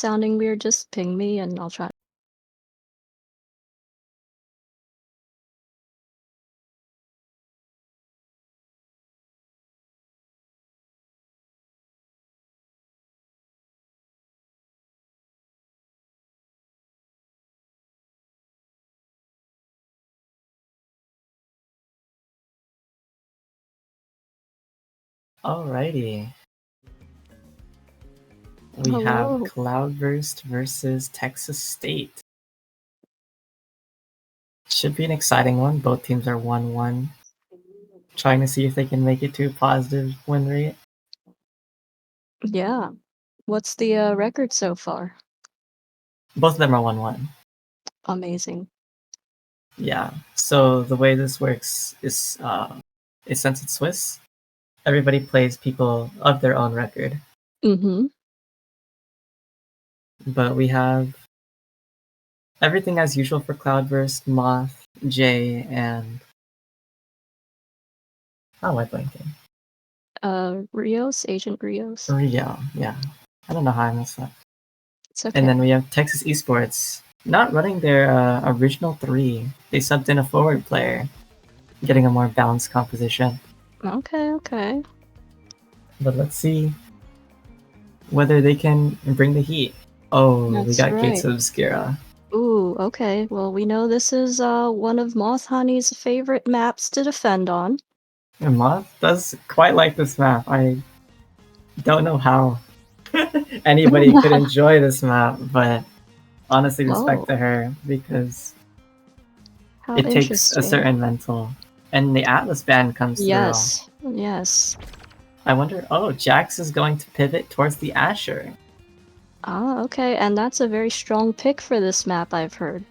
sounding weird, just ping me and I'll try. Alrighty. We have Hello. Cloudburst versus Texas State. Should be an exciting one. Both teams are 1-1. Trying to see if they can make it to a positive win rate. Yeah. What's the record so far? Both of them are 1-1. Amazing. Yeah. So the way this works is since it's Swiss, everybody plays people of their own record. Mm-hmm. But we have everything as usual for Cloudburst, Moth, Jay, and how am I blanking? Rios, Agent Rios. Rio, yeah. I don't know how I messed up. It's okay. And then we have Texas Esports not running their original three. They subbed in a forward player, getting a more balanced composition. Okay. But let's see whether they can bring the heat. Oh, we That's got right. Gates of Obscura. Ooh, okay. Well, we know this is one of Moth Honey's favorite maps to defend on. And Moth does quite like this map. I don't know how anybody could enjoy this map, but honestly, respect to her because How it takes a interesting. certain mental. And the Atlas band comes Yes. through. Yes. I wonder, oh, Jax is going to pivot towards the Asher. Ah, okay. And that's a very strong pick for this map, I've heard.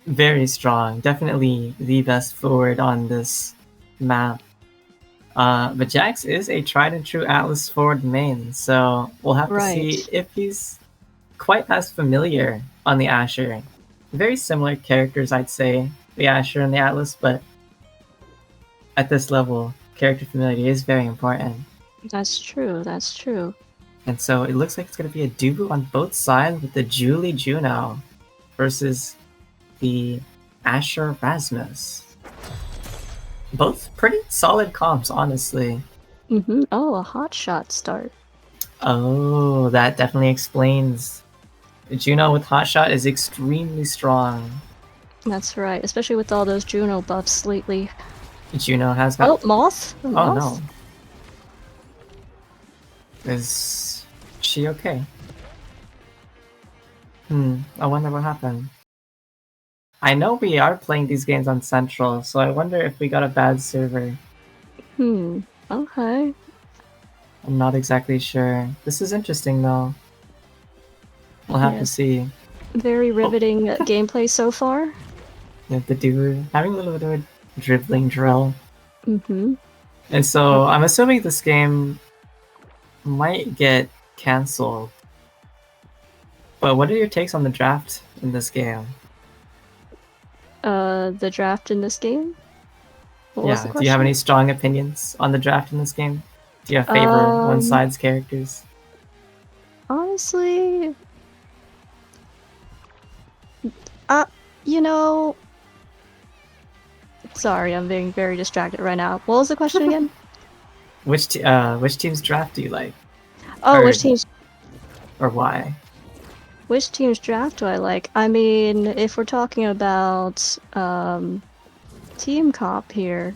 Very strong. Definitely the best forward on this map. But Jax is a tried and true Atlas forward main, so we'll have to see if he's quite as familiar on the Asher. Very similar characters, I'd say, the Asher and the Atlas, but at this level, character familiarity is very important. That's true. That's true. And so it looks like it's going to be a duo on both sides with the Julie Juno versus the Asher Rasmus. Both pretty solid comps, honestly. Mm-hmm. Oh, a hot shot start. Oh, that definitely explains. Juno with Hotshot is extremely strong. That's right, especially with all those Juno buffs lately. Juno has got. Oh, Moth? Oh Moth? no. Is she okay? I wonder what happened. I know we are playing these games on Central, so I wonder if we got a bad server. Okay. I'm not exactly sure. This is interesting though. We'll have to see. Very riveting gameplay so far. Yeah, the dude having a little bit of a dribbling drill. Mm-hmm. And so I'm assuming this game might get cancelled. But what are your takes on the draft in this game? The draft in this game? What was the question? Do you have any strong opinions on the draft in this game? Do you have favor one side's characters? Honestly, you know, sorry, I'm being very distracted right now. What was the question again? Which team's draft do you like? Oh, which team's? Or why? Which team's draft do I like? I mean, if we're talking about team comp here,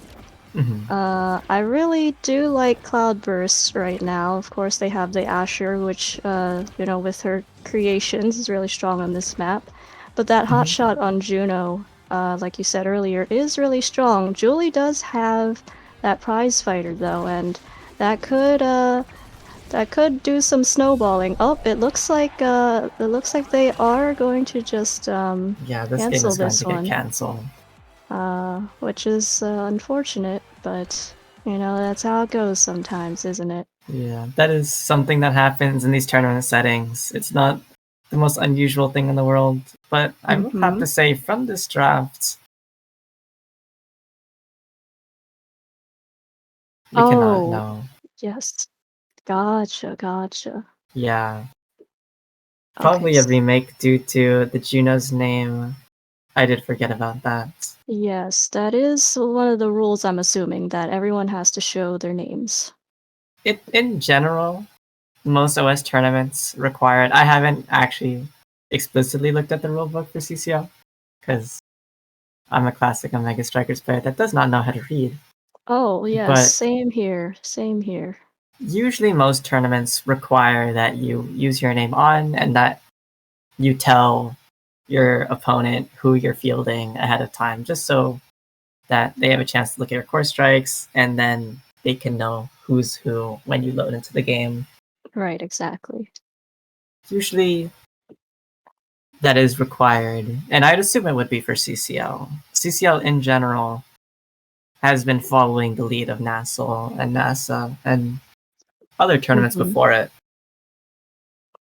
I really do like Cloudburst right now. Of course, they have the Asher, which, with her creations is really strong on this map. But that hot shot on Juno, like you said earlier, is really strong. Julie does have that prize fighter though, and that could do some snowballing. Oh, it looks like they are going to just this game is going to get canceled. Which is unfortunate, but that's how it goes sometimes, isn't it? Yeah, that is something that happens in these tournament settings. It's not the most unusual thing in the world, but I will have to say from this draft, we cannot know. Yes. Gotcha. Yeah. Okay. Probably a remake due to the Juno's name. I did forget about that. Yes, that is one of the rules I'm assuming, that everyone has to show their names. In general, most OS tournaments require it. I haven't actually explicitly looked at the rulebook for CCL because I'm a classic Omega Strikers player that does not know how to read. Oh, yes, But same here, same here. usually most tournaments require that you use your name on and that you tell your opponent who you're fielding ahead of time, just so that they have a chance to look at your core strikes and then they can know who's who when you load into the game. Right, exactly. Usually that is required, and I'd assume it would be for CCL. CCL in general has been following the lead of NASL and NASA and other tournaments Mhm. before it.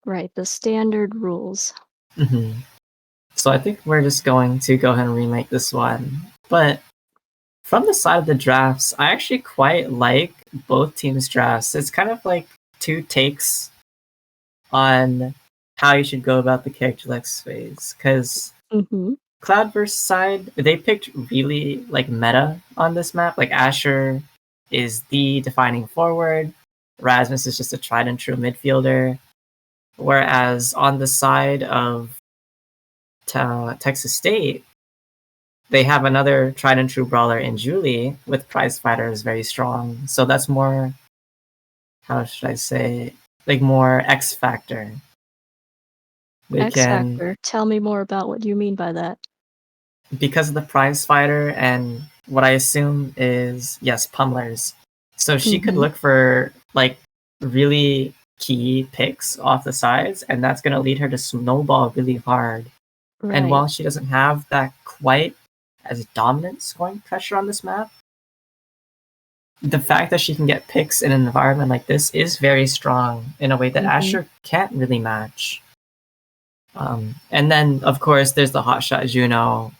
Right, the standard rules. Mm-hmm. So I think we're just going to go ahead and remake this one. But from the side of the drafts, I actually quite like both teams' drafts. It's kind of like two takes on how you should go about the character Lex phase. Because Mhm. Cloudburst side, they picked really like meta on this map. Like Asher is the defining forward. Rasmus is just a tried and true midfielder. Whereas on the side of Texas State, they have another tried and true brawler in Julie with Prize Fighter is very strong. So that's more, how should I say, like more X Factor. They X can, Factor, tell me more about what you mean by that. because of the Prize Fighter and what I assume is, yes, pummelers. So she could Mhm. look for like really key picks off the sides, and that's going to lead her to snowball really hard. And Right. while she doesn't have that quite as dominant scoring pressure on this map, the fact that she can get picks in an environment like this is very strong in a way that Mhm. Asher can't really match. And then, of course, there's the Hotshot Juno,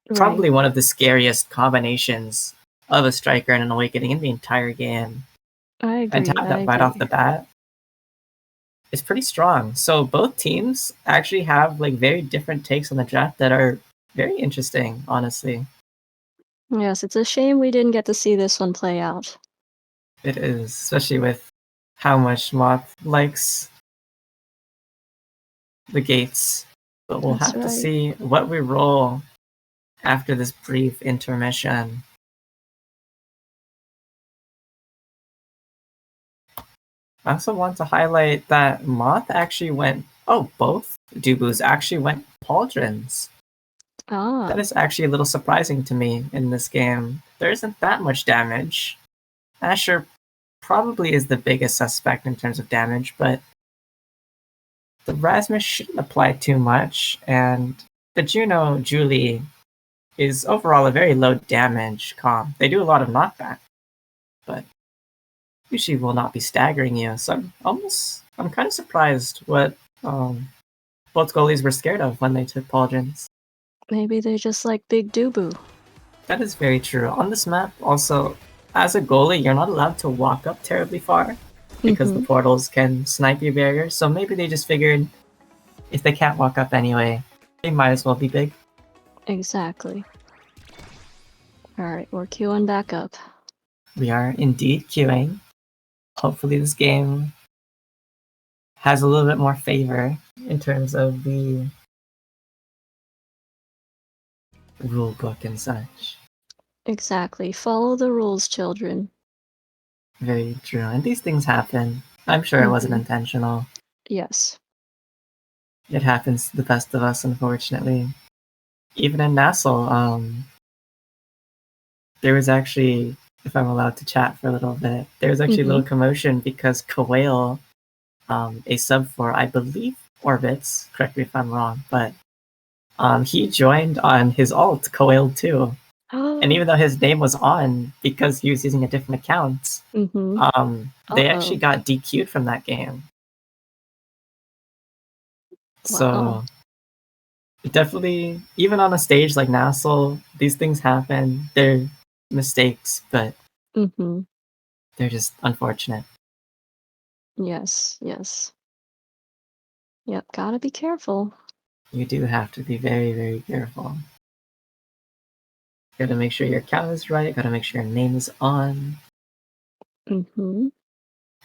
Right. probably one of the scariest combinations of a striker and an awakening in the entire game. I And to agree, have I that right off agree. the bat is pretty strong. So both teams actually have like very different takes on the draft that are very interesting, honestly. Yes, it's a shame we didn't get to see this one play out. It is, especially with how much Moth likes the gates. But we'll That's have to right. see what we roll after this brief intermission. I also want to highlight that Moth actually went. Oh, both Dubus actually went pauldrons. That Ah, is actually a little surprising to me in this game. There isn't that much damage. Asher probably is the biggest suspect in terms of damage, but the Rasmus shouldn't apply too much, and the Juno Julie is overall a very low damage comp. They do a lot of knockback, but usually will not be staggering you. So I'm kind of surprised what both goalies were scared of when they took pauldrons. maybe they just like Big Dubu. That is very true. On this map, also, as a goalie, you're not allowed to walk up terribly far because the Mhm. portals can snipe your barriers. So maybe they just figured if they can't walk up anyway, they might as well be big. Exactly. Alright, we're queuing back up. We are indeed queuing. Hopefully, this game has a little bit more favor in terms of the rule book and such. Exactly. Follow the rules, children. Very true. And these things happen. I'm sure it wasn't Mhm. intentional. Yes. It happens to the best of us, unfortunately. Even in Nassau, there was actually, if I'm allowed to chat for a little bit, there was actually a Mhm. little commotion because Kawale, a sub for, I believe, Orbits, correct me if I'm wrong, but he joined on his alt, Kawale too. And even though his name was on because he was using a different account, Mhm. they actually Uh-oh. got DQ'd from that game. Wow. So definitely, even on a stage like Nassau, these things happen. They're mistakes, but Mhm. they're just unfortunate. Yes, yes. Yep, gotta be careful. You do have to be very, very careful. Gotta make sure your account is right, gotta make sure your name is on. Mm-hmm.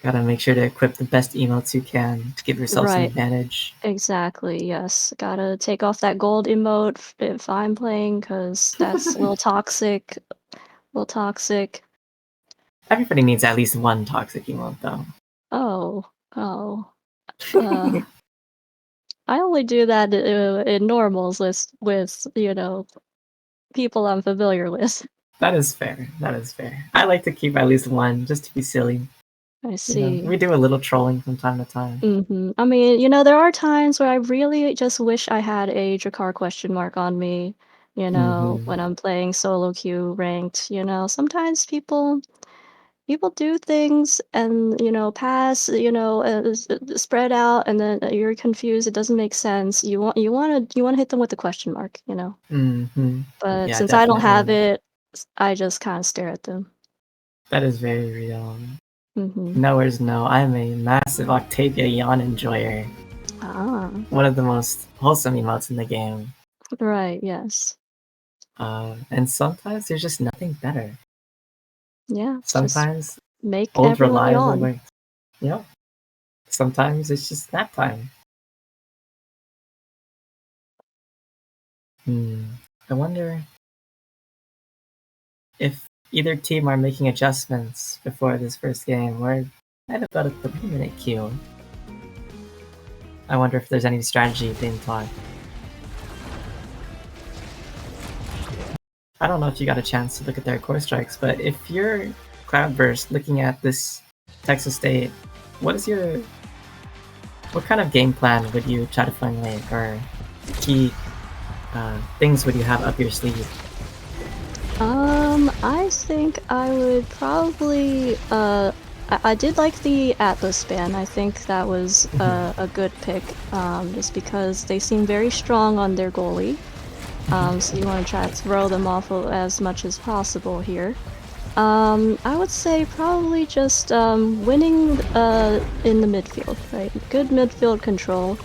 Gotta make sure to equip the best emotes you can to give yourself some Right. advantage. Exactly, yes. Gotta take off that gold emote if I'm playing, because that's a little toxic. Little toxic. Everybody needs at least one toxic emote, though. Oh. Oh. Uh, I only do that in normals with, you know, people I'm familiar with. That is fair. That is fair. I like to keep at least one just to be silly. I You know, see. we do a little trolling from time to time. Mhm. I mean, you know, there are times where I really just wish I had a Drakkar question mark on me, you know, Mm-hmm. when I'm playing solo queue ranked, you know. Sometimes people do things and, you know, pass, you know, spread out, and then you're confused, it doesn't make sense. You wanna hit them with the question mark, you know? Mm-hmm. But Yeah, since I don't have definitely. it, I just kinda stare at them. That is very real. Mhm. Knowers know I'm a massive Octavia yawn enjoyer. Ah. One of the most wholesome emotes in the game. Right, yes. And sometimes there's just nothing better. Yeah, just Sometimes make old everyone reliable yawn. works. Yep. Sometimes it's just nap time. I wonder if either team are making adjustments before this first game. We're at about a 3-minute queue. I wonder if there's any strategy being taught. I don't know if you got a chance to look at their core strikes, but if you're Cloudburst looking at this Texas State, what is your what kind of game plan would you try to formulate, or key things would you have up your sleeve? I think I would probably, I did like the Atlas ban. I think that was a good pick, just because they seem very strong on their goalie. So you want to try to throw them off as much as possible here. I would say probably just winning in the midfield, right? Good midfield control,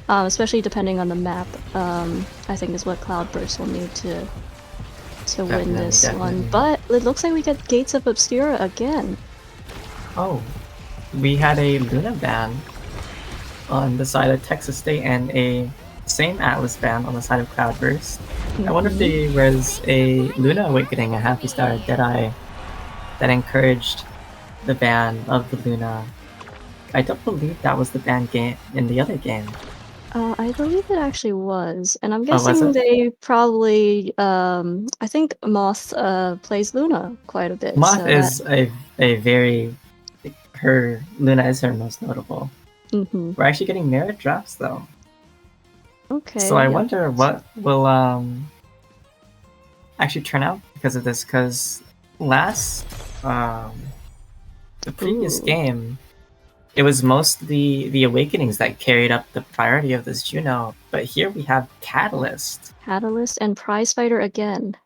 especially depending on the map. I think is what Cloudburst will need to win Definitely, this one. definitely. But it looks like we get Gates of Obscura again. Oh, we had a Luna ban on the side of Texas State and a same Atlas ban on the side of Cloudburst. I wonder if Mm-hmm. there was a Luna Awakening, a Happy Star Deadeye, that encouraged the ban of the Luna. I don't believe that was the ban game in the other game. I believe it actually was, and I'm Oh, was guessing it? they probably, I think Moth, plays Luna quite a bit, Moth so that, is a very her Luna is her most notable. mm-hmm. We're actually getting merit drops though. So Okay, I yep. wonder what will actually turn out because of this, because last um the previous Ooh. game it was mostly the awakenings that carried up the priority of this Juno, but here we have Catalyst. Catalyst and Prizefighter again.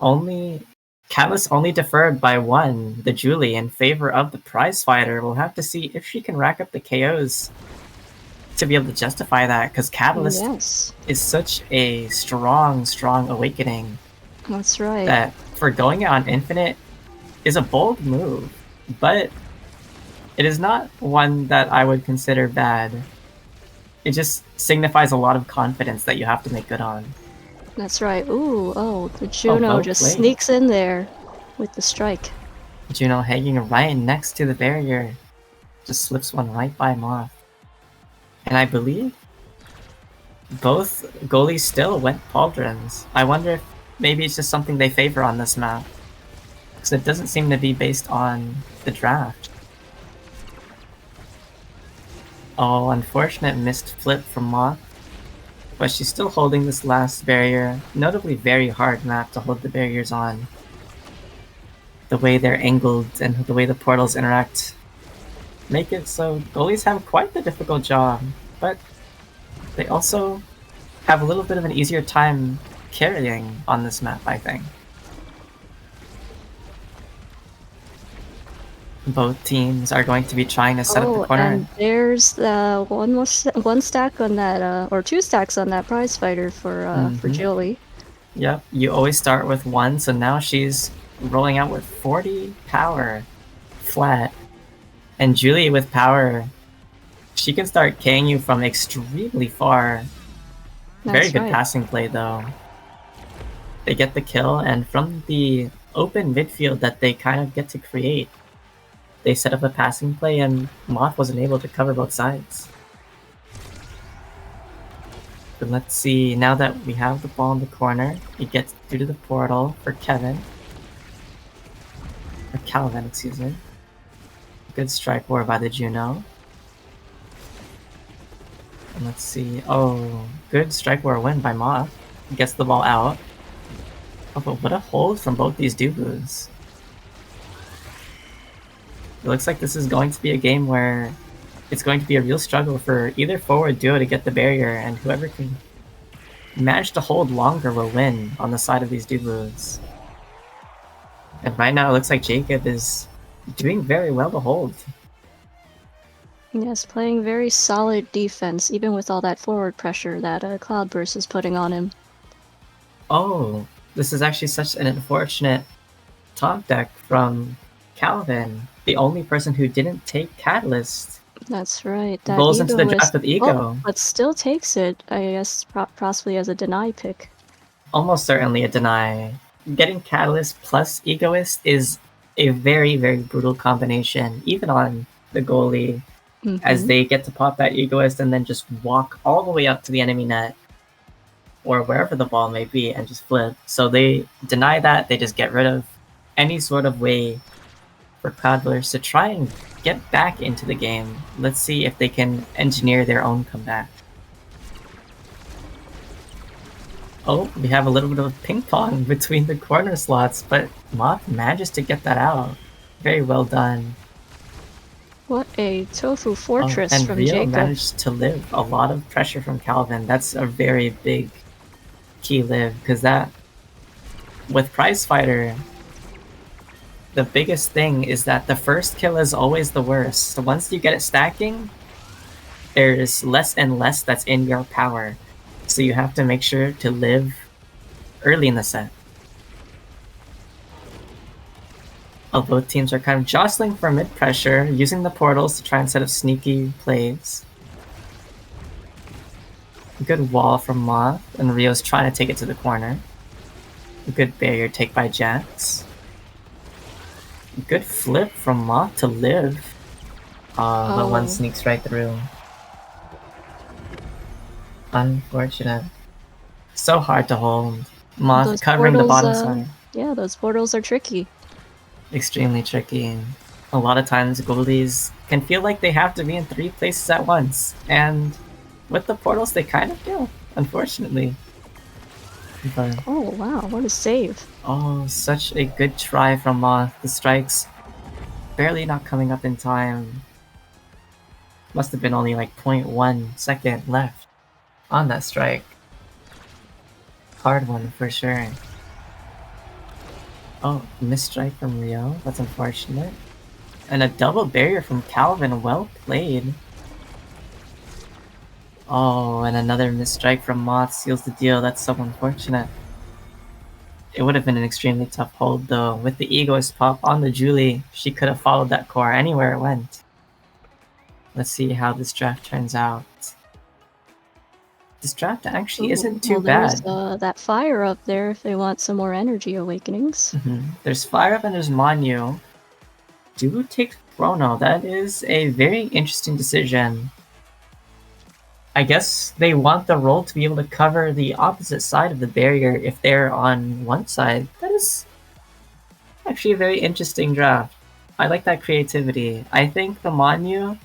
Only Catalyst only deferred by one, the Julie, in favor of the prize fighter. We'll have to see if she can rack up the KOs to be able to justify that, because Catalyst Yes, is such a strong, strong awakening that's right. that for going on Infinite is a bold move, but it is not one that I would consider bad. It just signifies a lot of confidence that you have to make good on. That's right. Ooh, oh, the Oh, Juno well just played. sneaks in there with the strike. Juno hanging right next to the barrier. Just slips one right by Moth. And I believe both goalies still went pauldrons. I wonder if maybe it's just something they favor on this map. Because it doesn't seem to be based on the draft. Oh, unfortunate missed flip from Moth. But she's still holding this last barrier. Notably very hard map to hold the barriers on. The way they're angled and the way the portals interact make it so goalies have quite the difficult job. But they also have a little bit of an easier time carrying on this map, I think. Both teams are going to be trying to set up the Oh, corner. and there's the one stack on that, or 2 stacks on that prize fighter for Julie. Yep, you always start with 1, so now she's rolling out with 40 power flat. And Julie with power, she can start K'ing you from extremely far. Very good passing play though. They get the kill, and from the open midfield that they kind of get to create, they set up a passing play and Moth wasn't able to cover both sides. But let's see, now that we have the ball in the corner, it gets through to the portal for Kevin. Or Calvin, excuse me. Good strike war by the Juno. And let's see, oh, good strike war win by Moth. Gets the ball out. Oh, but what a hold from both these Dubus. It looks like this is going to be a game where it's going to be a real struggle for either forward duo to get the barrier, and whoever can manage to hold longer will win on the side of these Dubus. And right now it looks like Jacob is doing very well to hold. Yes, playing very solid defense, even with all that forward pressure that Cloudburst is putting on him. Oh, this is actually such an unfortunate top deck from Calvin, the only person who didn't take Catalyst. That's right. That rolls into the draft with Ego. Oh, but still takes it, I guess, possibly as a deny pick. Almost certainly a deny. Getting Catalyst plus Egoist is a very, very brutal combination, even on the goalie, as they get to pop that Egoist and then just walk all the way up to the enemy net, or wherever the ball may be, and just flip. So they deny that, they just get rid of any sort of way for Cloudburst to try and get back into the game. Let's see if they can engineer their own comeback. Oh, we have a little bit of ping pong between the corner slots, but Moth manages to get that out. Very well done. What a tofu fortress and from Rio Jacob. Managed to live a lot of pressure from Calvin. That's a very big key live, because that, with Prize Fighter, the biggest thing is that the first kill is always the worst. So once you get it stacking, there's less and less that's in your power. So you have to make sure to live early in the set. Both teams are kind of jostling for mid pressure, using the portals to try and set up sneaky plays. Good wall from Moth, and Rio's trying to take it to the corner. Good barrier take by Jax. Good flip from Moth to live. But one sneaks right through. Unfortunate. So hard to hold. Moth those covering portals, the bottom side. Yeah, those portals are tricky. Extremely tricky. A lot of times goalies can feel like they have to be in 3 places at once, and with the portals they kind of do, unfortunately. But, oh wow, what a save. Oh, such a good try from Moth. The strikes barely not coming up in time. Must have been only like 0.1 second left on that strike. Hard one for sure. Oh, missed strike from Rio. That's unfortunate. And a double barrier from Calvin. Well played. Oh, and another missed strike from Moth seals the deal. That's so unfortunate. It would have been an extremely tough hold though. With the Egoist pop on the Julie, she could have followed that core anywhere it went. Let's see how this draft turns out. This draft actually isn't too bad. There's that fire up there if they want some more energy awakenings. There's fire up and there's Manu. Dubu takes Chrono. That is a very interesting decision. I guess they want the role to be able to cover the opposite side of the barrier if they're on one side. That is actually a very interesting draft. I like that creativity. I think the Manu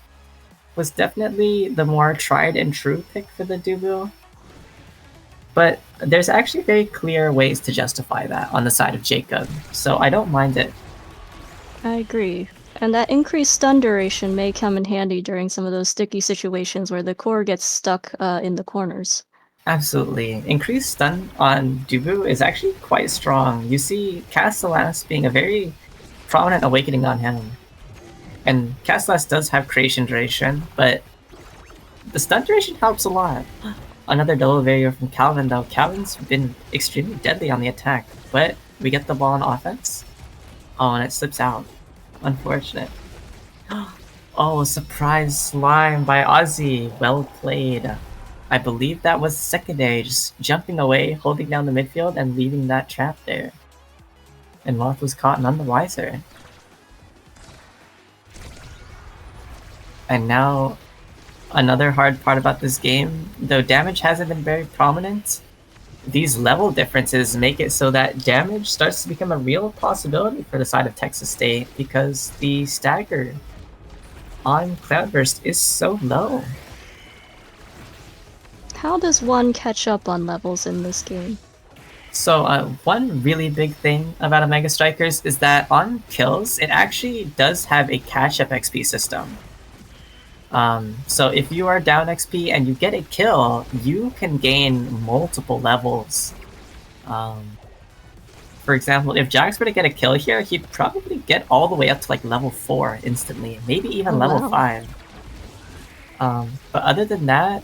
was definitely the more tried and true pick for the Dubu. But there's actually very clear ways to justify that on the side of Jacob, so I don't mind it. I agree. And that increased stun duration may come in handy during some of those sticky situations where the core gets stuck in the corners. Absolutely. Increased stun on Dubu is actually quite strong. You see Castellanos being a very prominent awakening on him. And Cast does have creation duration, but the stun duration helps a lot. Another double barrier from Calvin, though. Calvin's been extremely deadly on the attack, but we get the ball on offense. Oh, and it slips out. Unfortunate. Oh, surprise slime by Ozzy. Well played. I believe that was secondary, just jumping away, holding down the midfield, and leaving that trap there. And Moth was caught none the wiser. And now, another hard part about this game, though damage hasn't been very prominent, these level differences make it so that damage starts to become a real possibility for the side of Texas State because the stagger on Cloudburst is so low. How does one catch up on levels in this game? So one really big thing about Omega Strikers is that on kills, it actually does have a catch-up XP system. So if you are down XP and you get a kill, you can gain multiple levels. For example, if Jax were to get a kill here, he'd probably get all the way up to like level 4 instantly, maybe even level 5. But other than that,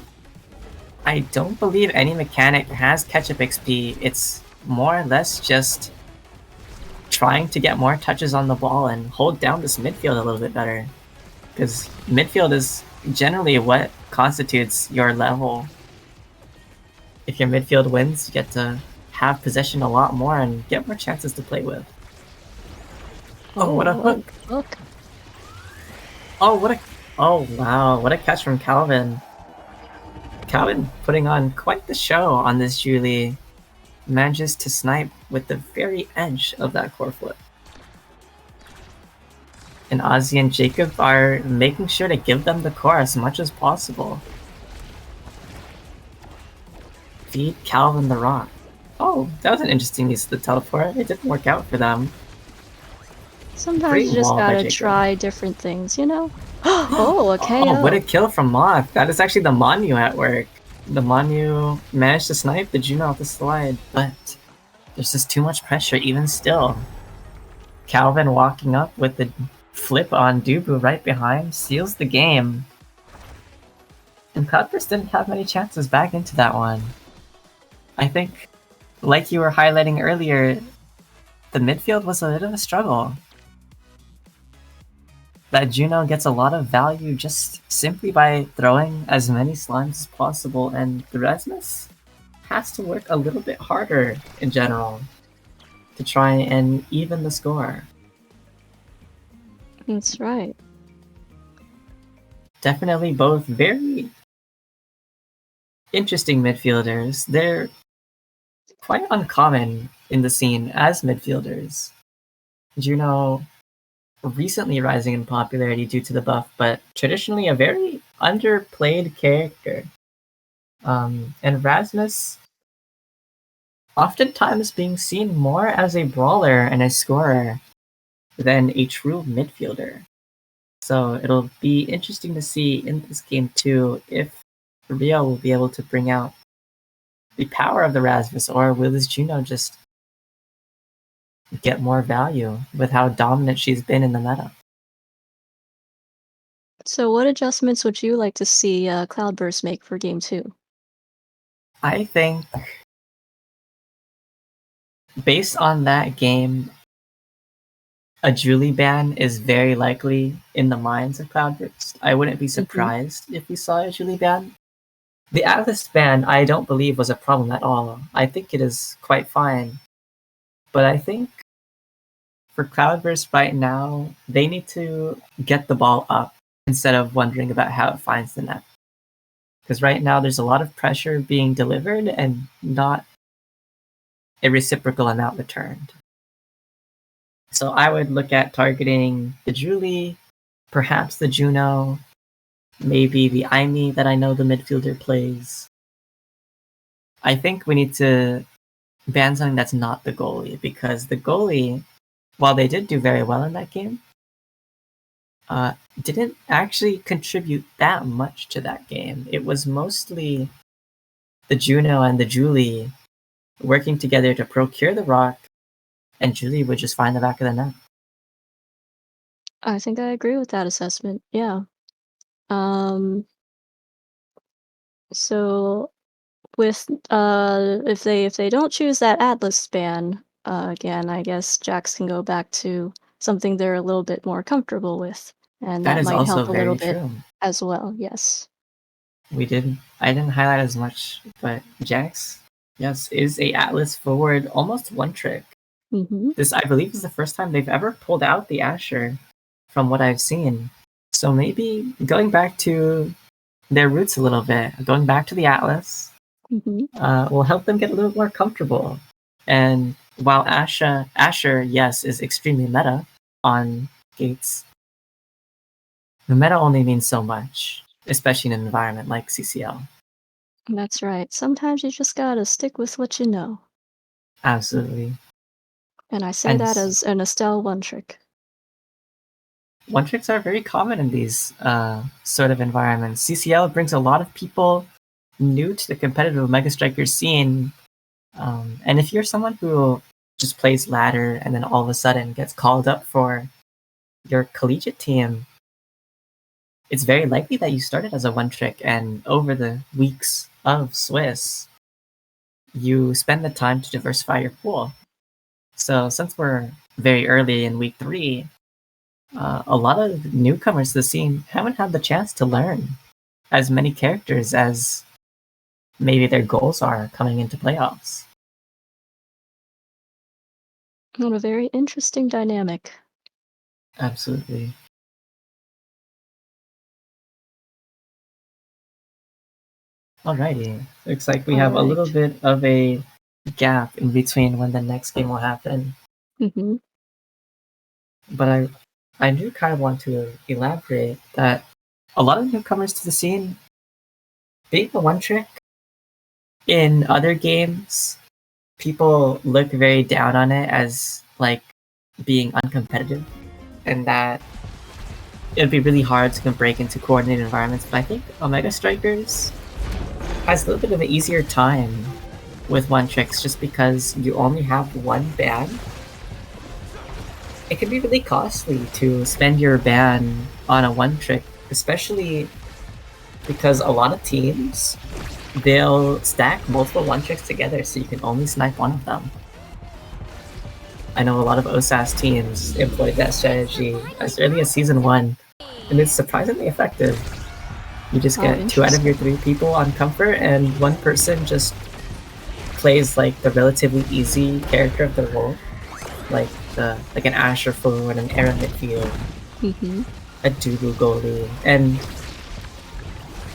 I don't believe any mechanic has catch-up XP. It's more or less just trying to get more touches on the ball and hold down this midfield a little bit better. Because midfield is generally what constitutes your level. If your midfield wins, you get to have possession a lot more and get more chances to play with. Oh, what a hook! Oh, what a... Oh, wow, what a catch from Calvin. Calvin putting on quite the show on this Julie. Manages to snipe with the very edge of that core flip. And Ozzy and Jacob are making sure to give them the core as much as possible. Feed Calvin the rock. Oh, that was an interesting use of the teleport. It didn't work out for them. Sometimes you just gotta try different things, you know? Oh, a KO! Oh, what a kill from Moth. That is actually the Manu at work. The Manu managed to snipe the Juno off the slide, but there's just too much pressure even still. Calvin walking up with the flip on Dubu right behind seals the game. And Cloudburst didn't have many chances back into that one. I think, like you were highlighting earlier, the midfield was a bit of a struggle. That Juno gets a lot of value just simply by throwing as many slimes as possible, and the Rasmus has to work a little bit harder in general to try and even the score. That's right. Definitely both very interesting midfielders. They're quite uncommon in the scene as midfielders. Juno recently rising in popularity due to the buff, but traditionally a very underplayed character. And Rasmus oftentimes being seen more as a brawler and a scorer than a true midfielder. So it'll be interesting to see in this game too if Rio will be able to bring out the power of the Rasmus, or will this Juno just get more value with how dominant she's been in the meta. So what adjustments would you like to see Cloudburst make for Game 2? I think based on that game, a Julie ban is very likely in the minds of Cloudburst. I wouldn't be surprised if we saw a Julie ban. The Atlas ban, I don't believe was a problem at all. I think it is quite fine. But I think for Cloudburst right now, they need to get the ball up instead of wondering about how it finds the net. Because right now there's a lot of pressure being delivered and not a reciprocal amount returned. So I would look at targeting the Julie, perhaps the Juno, maybe the Aimee that I know the midfielder plays. I think we need to ban something that's not the goalie, because the goalie, while they did do very well in that game, didn't actually contribute that much to that game. It was mostly the Juno and the Julie working together to procure the rock, and Julie would just find the back of the net. I think I agree with that assessment, yeah. Um, so with, if they don't choose that Atlas span, again, I guess Jax can go back to something they're a little bit more comfortable with, and That that is might also help a little very bit true. as well, yes. I didn't highlight as much, but Jax, yes, is a Atlas forward, almost one trick. Mhm, This, I believe, is the first time they've ever pulled out the Asher, from what I've seen. So maybe going back to their roots a little bit, going back to the Atlas, mhm. will help them get a little more comfortable. And while Asher, yes, is extremely meta on gates, the meta only means so much, especially in an environment like CCL. That's right, sometimes you just gotta stick with what you know, Absolutely. and I say And that as an Estelle one-trick. one tricks are very common in these sort of environments. CCL brings a lot of people new to the competitive Omega Striker scene. And if you're someone who just plays ladder and then all of a sudden gets called up for your collegiate team, it's very likely that you started as a one trick, and over the weeks of Swiss, you spend the time to diversify your pool. So since we're very early in week 3, a lot of newcomers to the scene haven't had the chance to learn as many characters as maybe their goals are coming into playoffs. What a very interesting dynamic. Absolutely. Alrighty. Looks like we have a little Alright. bit of a gap in between when the next game will happen. Mhm. But I do kind of want to elaborate that a lot of newcomers to the scene, being a one trick in other games, people look very down on it as like being uncompetitive, and that it'd be really hard to break into coordinated environments. But I think Omega Strikers has a little bit of an easier time with one tricks just because you only have one ban. It can be really costly to spend your ban on a one trick, especially because a lot of teams, they'll stack multiple one tricks together so you can only snipe one of them. I know a lot of OSAS teams employed that strategy as early as Season 1, and it's surprisingly effective. You just Oh, get 2 out of your interesting. 3 people on comfort, and one person just plays like the relatively easy character of the role, like an Asher forward, an Era midfield, Mhm. a Dubu goalie, and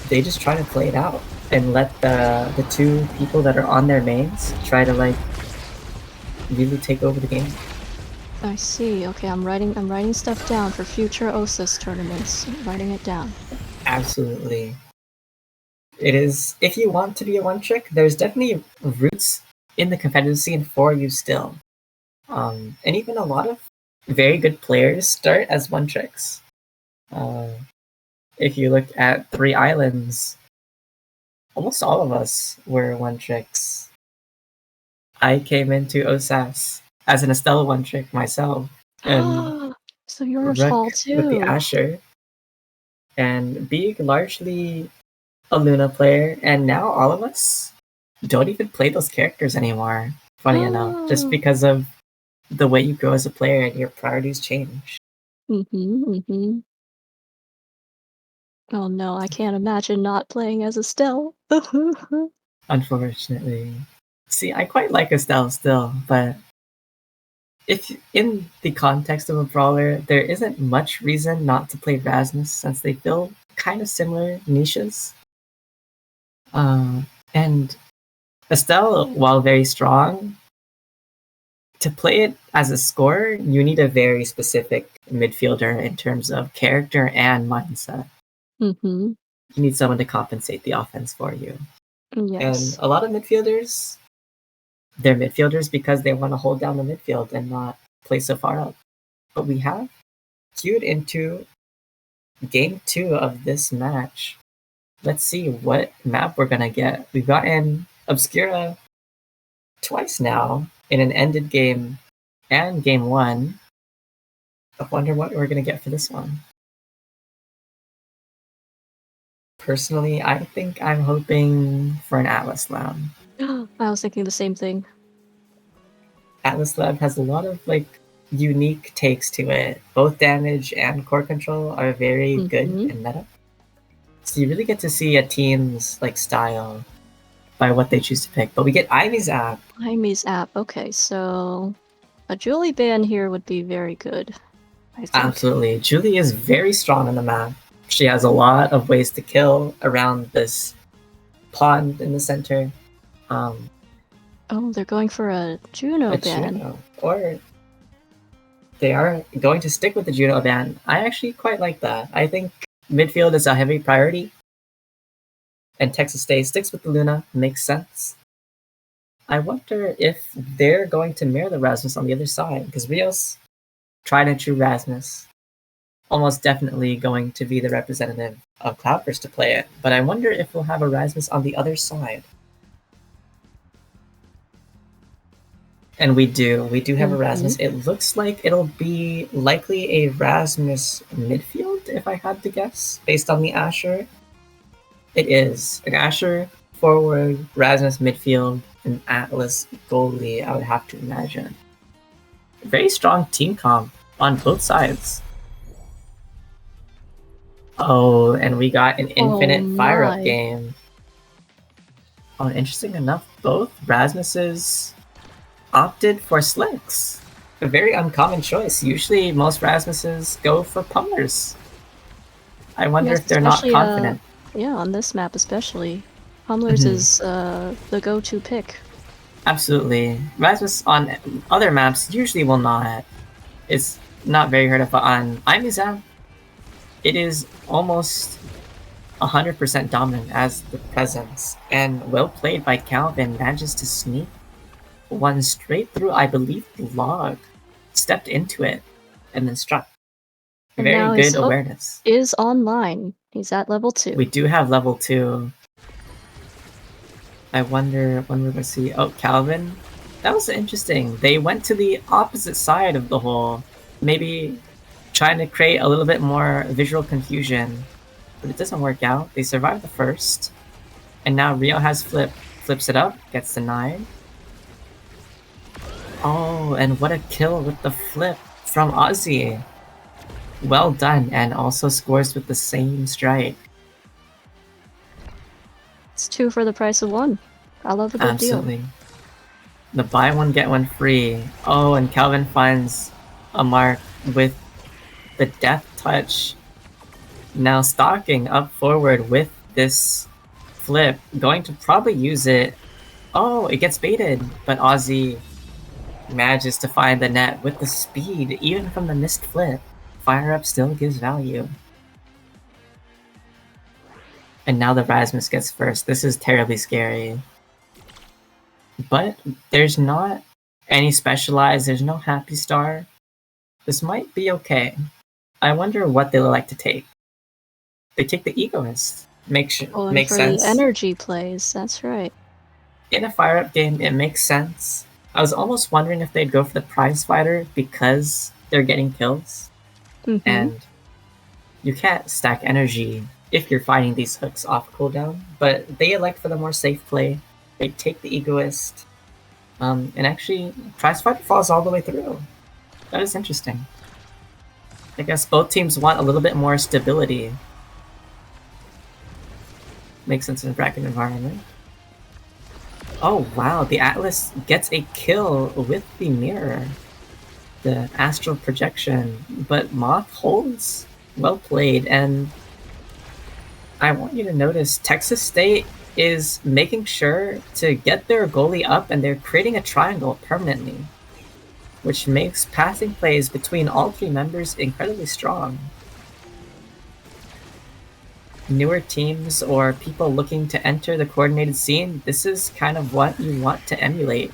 they just try to play it out and let the 2 people that are on their mains try to like really take over the game. I see, okay, I'm writing stuff down for future OSIS tournaments. I'm writing it down. Absolutely. It is, if you want to be a one trick, there's definitely roots in the competitive scene for you still. And even a lot of very good players start as one tricks. Uh, if you look at Three Islands, almost all of us were one tricks. I came into OSAS as an Estella one trick myself, and So you're tall Rook with the too. Asher, and being largely a Luna player, and now all of us don't even play those characters anymore, funny enough, just Oh. because of the way you grow as a player and your priorities change. Mhm, mhm. Oh no, I can't imagine not playing as Estelle. Unfortunately. See, I quite like Estelle still, but if in the context of a brawler, there isn't much reason not to play Rasmus since they fill kind of similar niches. And Estelle, while very strong, to play it as a scorer, you need a very specific midfielder in terms of character and mindset. Mhm. You need someone to compensate the offense for you. And Yes. a lot of midfielders, they're midfielders because they want to hold down the midfield and not play so far up. But we have queued into game 2 of this match. Let's see what map we're gonna get. We've gotten Obscura twice now in an ended game and game 1. I wonder what we're gonna get for this one. Personally, I think I'm hoping for an Atlas Lab. I was thinking the same thing. Atlas Lab has a lot of like unique takes to it. Both damage and core control are very good in meta. So you really get to see a team's like style by what they choose to pick. But we get Ivy's app. Ivy's app. Okay, so a Julie ban here would be very good, I think. Absolutely. Julie is very strong on the map. She has a lot of ways to kill around this pond in the center. Oh, they're going for a Juno ban. Juno. Or they are going to stick with the Juno ban. I actually quite like that. I think midfield is a heavy priority. And Texas State sticks with the Luna. Makes sense. I wonder if they're going to mirror the Rasmus on the other side. Because Rios, tried and true Rasmus, almost definitely going to be the representative of Cloudburst to play it. But I wonder if we'll have a Rasmus on the other side. And we do. We do have a Rasmus. It looks like it'll be likely a Rasmus midfield, if I had to guess, based on the Asher. It is. An Asher forward, Rasmus midfield, and Atlas goalie, I would have to imagine. Very strong team comp on both sides. Oh, and we got an infinite fire-up game. Oh, interesting enough, both Rasmuses opted for Slicks. A very uncommon choice. Usually most Rasmuses go for Pummelers. I wonder if they're not confident. Yeah, on this map especially. Pummelers is the go-to pick. Absolutely. Rasmus on other maps usually will not. It's not very heard of, but on Ivy's app, it is almost 100% dominant as the presence. And well played by Calvin, manages to sneak one straight through, I believe, the log. Stepped into it and then struck. And very good awareness. Is online. He's at level 2. We do have level 2. I wonder when we're going to see... Oh, Calvin? That was interesting. They went to the opposite side of the hole. Maybe trying to create a little bit more visual confusion. But it doesn't work out. They survived the first. And now Rio has flips it up, gets denied. Oh, and what a kill with the flip from Ozzy. Well done, and also scores with the same strike. It's 2 for the price of 1. I love a good Absolutely. deal. The buy one, get one free. Oh, and Calvin finds a mark with the death touch. Now stalking up forward with this flip. Going to probably use it. Oh, it gets baited, but Ozzy manages to find the net with the speed, even from the missed flip. Fire up still gives value. And now the Rasmus gets first. This is terribly scary. But there's not any specialized, there's no happy star. This might be okay. I wonder what they like to take. They take the egoist. Makes sense. The energy plays, that's right. In a fire up game, it makes sense. I was almost wondering if they'd go for the prize fighter because they're getting kills. And you can't stack energy if you're fighting these hooks off cooldown, but they elect for the more safe play. They take the egoist, and actually prize fighter falls all the way through. That is interesting. I guess both teams want a little bit more stability. Makes sense in a bracket environment. Oh wow, the Atlas gets a kill with the mirror. The astral projection, but Moth holds. Well played, and I want you to notice Texas State is making sure to get their goalie up, and they're creating a triangle permanently, which makes passing plays between all 3 members incredibly strong. Newer teams or people looking to enter the coordinated scene, this is kind of what you want to emulate.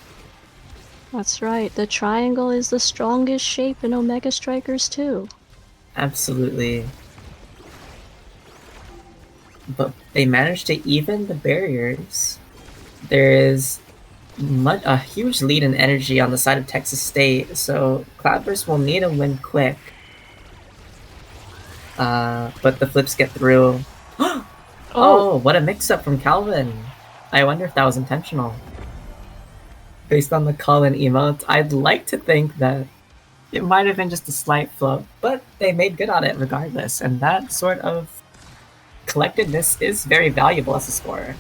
That's right. The triangle is the strongest shape in Omega Strikers too. Absolutely. But they managed to even the barriers. There is a huge lead in energy on the side of Texas State, so Cloudburst will need a win quick. But the flips get through. Oh, what a mix-up from Calvin. I wonder if that was intentional. Based on the call-in emote, I'd like to think that it might have been just a slight flub, but they made good on it regardless, and that sort of collectedness is very valuable as a scorer.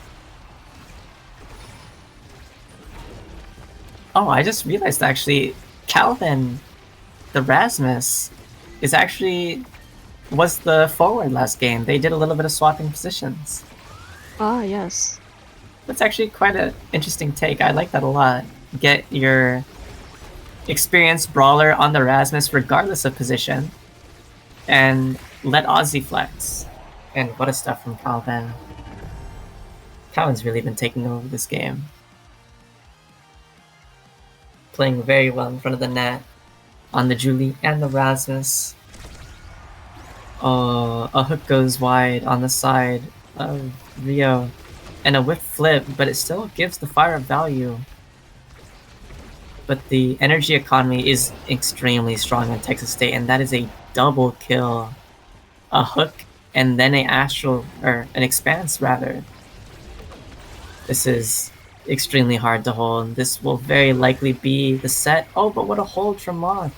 Oh, I just realized actually, Calvin, the Rasmus, was the forward last game. They did a little bit of swapping positions. Ah, yes. That's actually quite an interesting take. I like that a lot. Get your experienced brawler on the Rasmus regardless of position, and let Ozzy flex. And what a stuff from Calvin. Calvin's really been taking over this game. Playing very well in front of the net on the Julie and the Rasmus. Oh, a hook goes wide on the side of Rio. And a whip flip, but it still gives the fire value. But the energy economy is extremely strong in Texas State, and that is a double kill. A hook and then an expanse rather. This is extremely hard to hold. This will very likely be the set. Oh, but what a hold from Moth.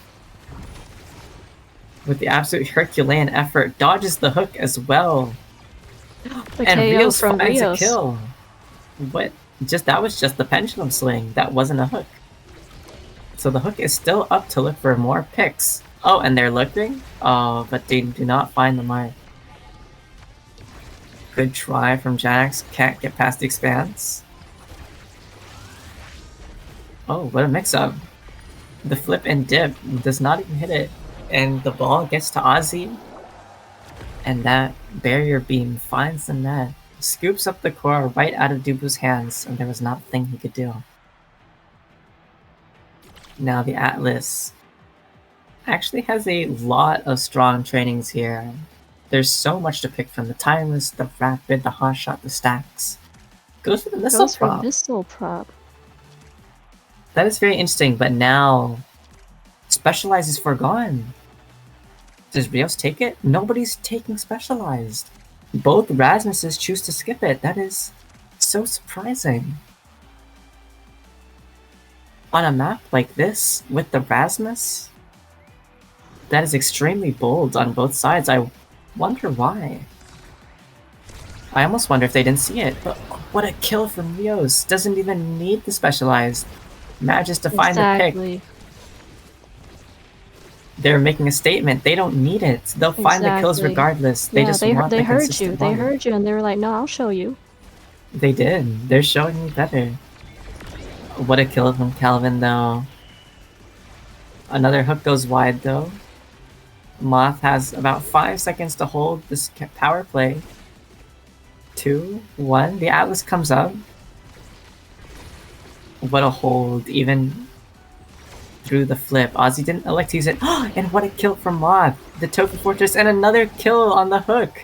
With the absolute Herculean effort, dodges the hook as well. And Rios finds a kill. What? That was just the pendulum swing. That wasn't a hook. So the hook is still up to look for more picks. Oh, and they're looking? Oh, but they do not find the mark. Good try from Jax. Can't get past the expanse. Oh, what a mix-up. The flip and dip does not even hit it. And the ball gets to Ozzy. And that barrier beam finds the net. Scoops up the core right out of Dubu's hands, and there was not a thing he could do. Now the Atlas actually has a lot of strong trainings here. There's so much to pick from: the timeless, the rapid, the hot shot, the stacks. Goes for the missile prop. Missile prop. That is very interesting, but now Specialized is forgone. Does Rios take it? Nobody's taking Specialized. Both Rasmuses choose to skip it. That is so surprising. On a map like this, with the Rasmus, that is extremely bold on both sides. I wonder why. I almost wonder if they didn't see it. But what a kill from Rios. Doesn't even need the Specialized. Manages to find the pick. They're making a statement. They don't need it. They'll find the kills regardless. They just want the consistent They heard you, and they were like, no, I'll show you. They did. They're showing me better. What a kill from Calvin, though. Another hook goes wide, though. Moth has about 5 seconds to hold this power play. 2, 1. The Atlas comes up. What a hold, even through the flip. Ozzy didn't elect to use it. And what a kill from Moth. The Token Fortress and another kill on the hook.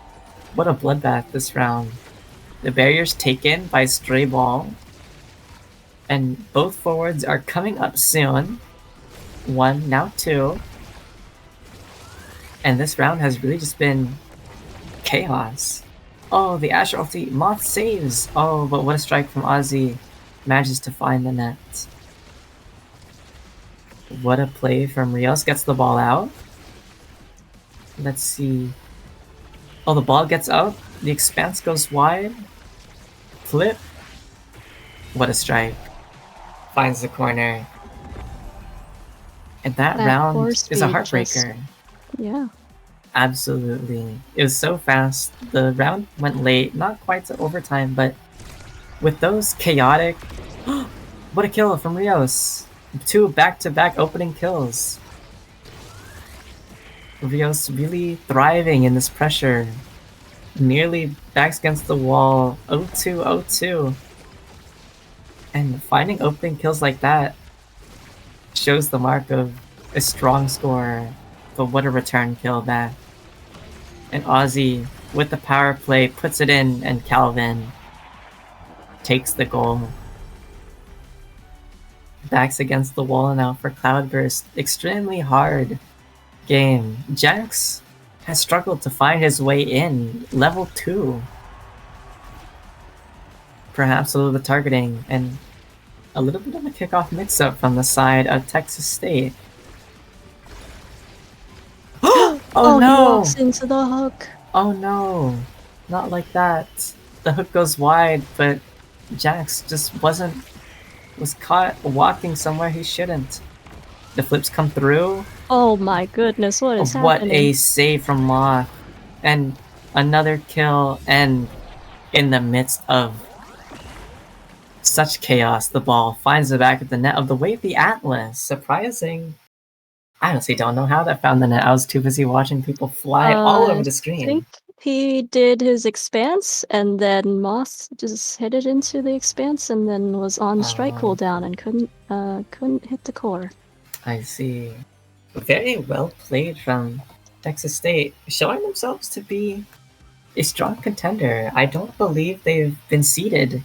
What a bloodbath this round. The barrier's taken by Stray Ball. And both forwards are coming up soon. 1, now 2. And this round has really just been chaos. Oh, the Asher ulti. Moth saves. Oh, but what a strike from Ozzy. Manages to find the net. What a play from Rios. Gets the ball out. Let's see. Oh, the ball gets up. The expanse goes wide. Flip. What a strike. Finds the corner. And that round is a heartbreaker. Yeah. Absolutely. It was so fast. The round went late. Not quite to overtime, but with those chaotic... What a kill from Rios. 2 back-to-back opening kills. Rios really thriving in this pressure. Nearly backs against the wall. 0-2, 0-2. And finding opening kills like that shows the mark of a strong scorer. But what a return kill back. And Ozzy, with the power play, puts it in, and Calvin takes the goal. Backs against the wall now for Cloudburst. Extremely hard game. Jax has struggled to find his way in. Level 2. Perhaps a little bit targeting and a little bit of a kickoff mix-up from the side of Texas State. Oh He no! walks into the hook. Oh no! Not like that. The hook goes wide, but Jax just was caught walking somewhere he shouldn't. The flips come through. Oh my goodness, what is What happening? a save from Moth. And another kill, and in the midst of such chaos, the ball finds the back of the net of the Wave the Atlas. Surprising. I honestly don't know how that found the net. I was too busy watching people fly all over I the screen. think he did his expanse, and then Moth just hit it into the expanse, and then was on strike cooldown and couldn't hit the core. I see. Very well played from Texas State, showing themselves to be a strong contender. I don't believe they've been seeded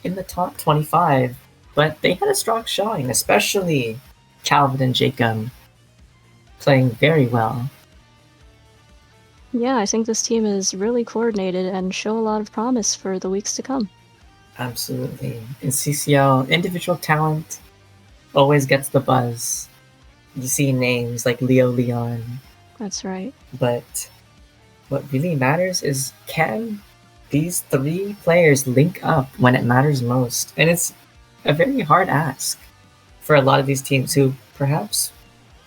in the top 25, but they had a strong showing, especially Calvin and Jacob playing very well. Yeah, I think this team is really coordinated and show a lot of promise for the weeks to come. Absolutely. In CCL, individual talent always gets the buzz. You see names like Leo Leon. That's right. But what really matters is, can these three players link up when it matters most? And it's a very hard ask for a lot of these teams who perhaps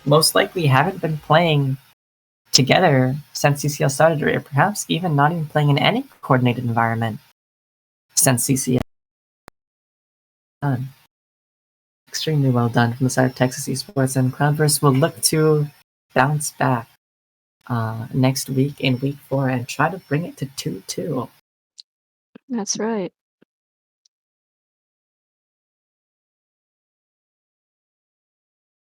most likely haven't been playing together since CCL started, or perhaps even not even playing in any coordinated environment since CCL. Done. Extremely well done from the side of Texas Esports, and Cloudburst will look to bounce back next week in week 4 and try to bring it to 2-2. That's right.